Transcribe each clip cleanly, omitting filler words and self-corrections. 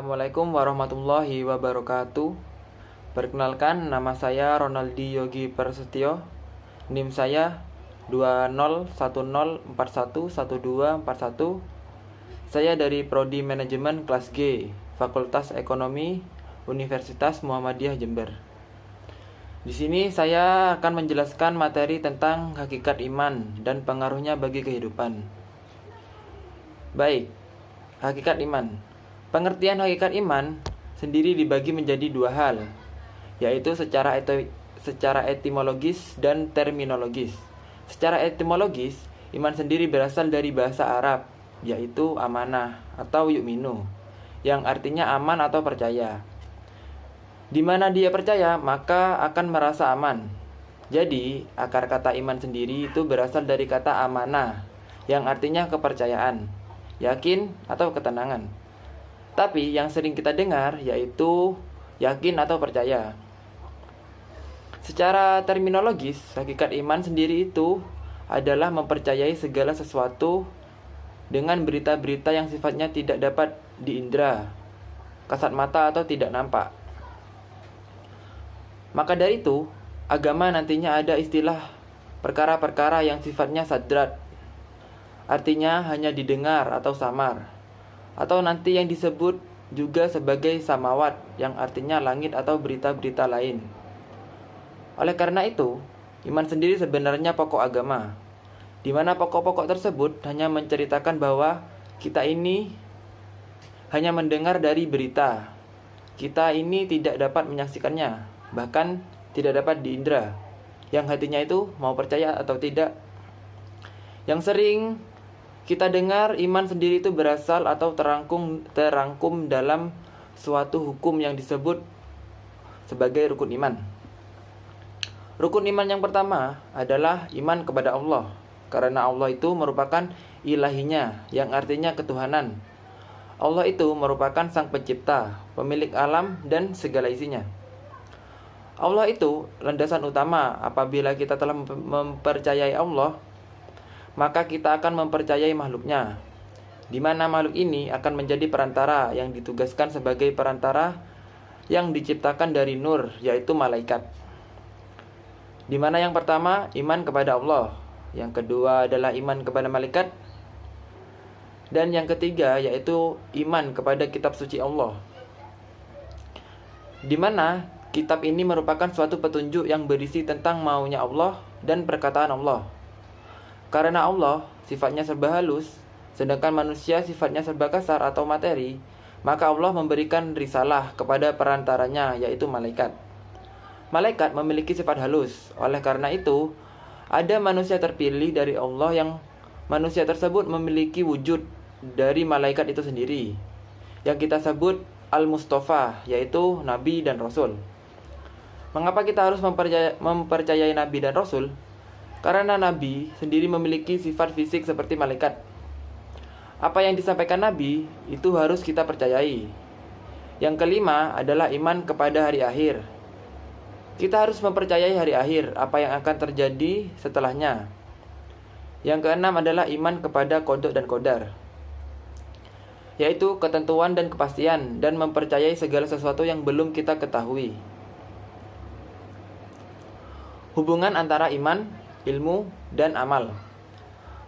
Assalamualaikum warahmatullahi wabarakatuh. Perkenalkan, nama saya Ronaldi Yogi Prasetyo. NIM saya 2010411241. Saya dari Prodi Manajemen kelas G, Fakultas Ekonomi, Universitas Muhammadiyah Jember. Di sini saya akan menjelaskan materi tentang hakikat iman dan pengaruhnya bagi kehidupan. Baik, hakikat iman. Pengertian hakikat iman sendiri dibagi menjadi dua hal, yaitu secara etimologis dan terminologis. Secara etimologis, iman sendiri berasal dari bahasa Arab, yaitu amanah atau yu'minu, yang artinya aman atau percaya. Di mana dia percaya, maka akan merasa aman. Jadi, akar kata iman sendiri itu berasal dari kata amanah, yang artinya kepercayaan, yakin atau ketenangan. Tapi yang sering kita dengar yaitu yakin atau percaya. Secara terminologis, hakikat iman sendiri itu adalah mempercayai segala sesuatu dengan berita-berita yang sifatnya tidak dapat diindra, kasat mata atau tidak nampak. Maka dari itu, agama nantinya ada istilah perkara-perkara yang sifatnya sadrat, artinya hanya didengar atau samar, atau nanti yang disebut juga sebagai samawat, yang artinya langit atau berita-berita lain. Oleh karena itu, iman sendiri sebenarnya pokok agama, di mana pokok-pokok tersebut hanya menceritakan bahwa kita ini hanya mendengar dari berita. Kita ini tidak dapat menyaksikannya, bahkan tidak dapat diindra, yang hatinya itu mau percaya atau tidak. Yang sering kita dengar, iman sendiri itu berasal atau terangkum dalam suatu hukum yang disebut sebagai rukun iman. Rukun iman yang pertama adalah iman kepada Allah, karena Allah itu merupakan ilahinya, yang artinya ketuhanan. Allah itu merupakan sang pencipta, pemilik alam dan segala isinya. Allah itu landasan utama. Apabila kita telah mempercayai Allah, maka kita akan mempercayai makhluknya, di mana makhluk ini akan menjadi perantara yang ditugaskan sebagai perantara yang diciptakan dari nur, yaitu malaikat. Di mana yang pertama iman kepada Allah, yang kedua adalah iman kepada malaikat, dan yang ketiga yaitu iman kepada kitab suci Allah. Di mana kitab ini merupakan suatu petunjuk yang berisi tentang maunya Allah dan perkataan Allah. Karena Allah sifatnya serba halus, sedangkan manusia sifatnya serba kasar atau materi, maka Allah memberikan risalah kepada perantaranya, yaitu malaikat. Malaikat memiliki sifat halus. Oleh karena itu, ada manusia terpilih dari Allah yang manusia tersebut memiliki wujud dari malaikat itu sendiri, yang kita sebut Al-Mustafa, yaitu Nabi dan Rasul. Mengapa kita harus mempercayai Nabi dan Rasul? Karena Nabi sendiri memiliki sifat fisik seperti malaikat. Apa yang disampaikan Nabi itu harus kita percayai. Yang kelima adalah iman kepada hari akhir. Kita harus mempercayai hari akhir, apa yang akan terjadi setelahnya. Yang keenam adalah iman kepada qada dan qadar, yaitu ketentuan dan kepastian, dan mempercayai segala sesuatu yang belum kita ketahui. Hubungan antara iman, ilmu, dan amal.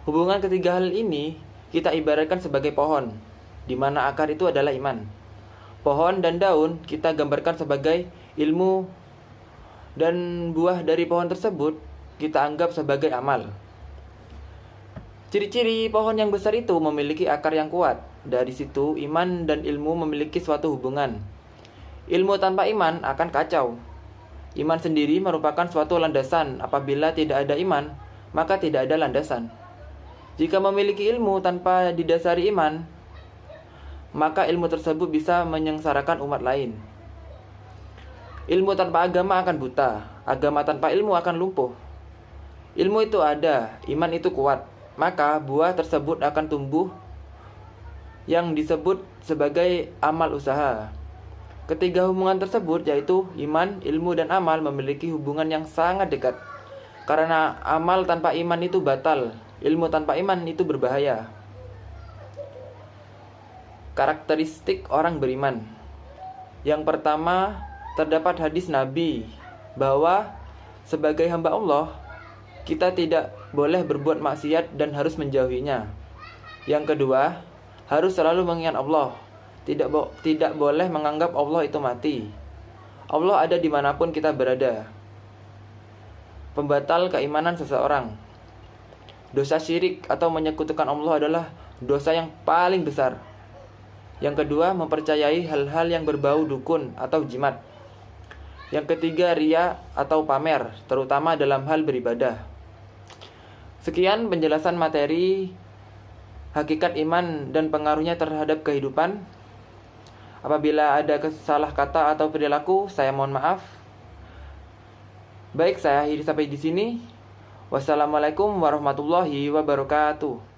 Hubungan ketiga hal ini kita ibaratkan sebagai pohon, di mana akar itu adalah iman. Pohon dan daun kita gambarkan sebagai ilmu, dan buah dari pohon tersebut kita anggap sebagai amal. Ciri-ciri pohon yang besar itu memiliki akar yang kuat. Dari situ iman dan ilmu memiliki suatu hubungan. Ilmu tanpa iman akan kacau. Iman sendiri merupakan suatu landasan. Apabila tidak ada iman, maka tidak ada landasan. Jika memiliki ilmu tanpa didasari iman, maka ilmu tersebut bisa menyengsarakan umat lain. Ilmu tanpa agama akan buta. Agama tanpa ilmu akan lumpuh. Ilmu itu ada, iman itu kuat, maka buah tersebut akan tumbuh yang disebut sebagai amal usaha. Ketiga hubungan tersebut, yaitu iman, ilmu, dan amal, memiliki hubungan yang sangat dekat. Karena amal tanpa iman itu batal, ilmu tanpa iman itu berbahaya. karakteristik orang beriman. Yang pertama, terdapat hadis Nabi bahwa sebagai hamba Allah, kita tidak boleh berbuat maksiat dan harus menjauhinya. Yang kedua, harus selalu mengingat Allah. Tidak boleh menganggap Allah itu mati. Allah ada dimanapun kita berada. Pembatal keimanan seseorang. Dosa syirik atau menyekutukan Allah adalah dosa yang paling besar. Yang kedua, mempercayai hal-hal yang berbau dukun atau jimat. Yang ketiga, riya atau pamer, terutama dalam hal beribadah. Sekian penjelasan materi hakikat iman dan pengaruhnya terhadap kehidupan. Apabila ada salah kata atau perilaku, saya mohon maaf. Baik, saya akhiri sampai di sini. Wassalamualaikum warahmatullahi wabarakatuh.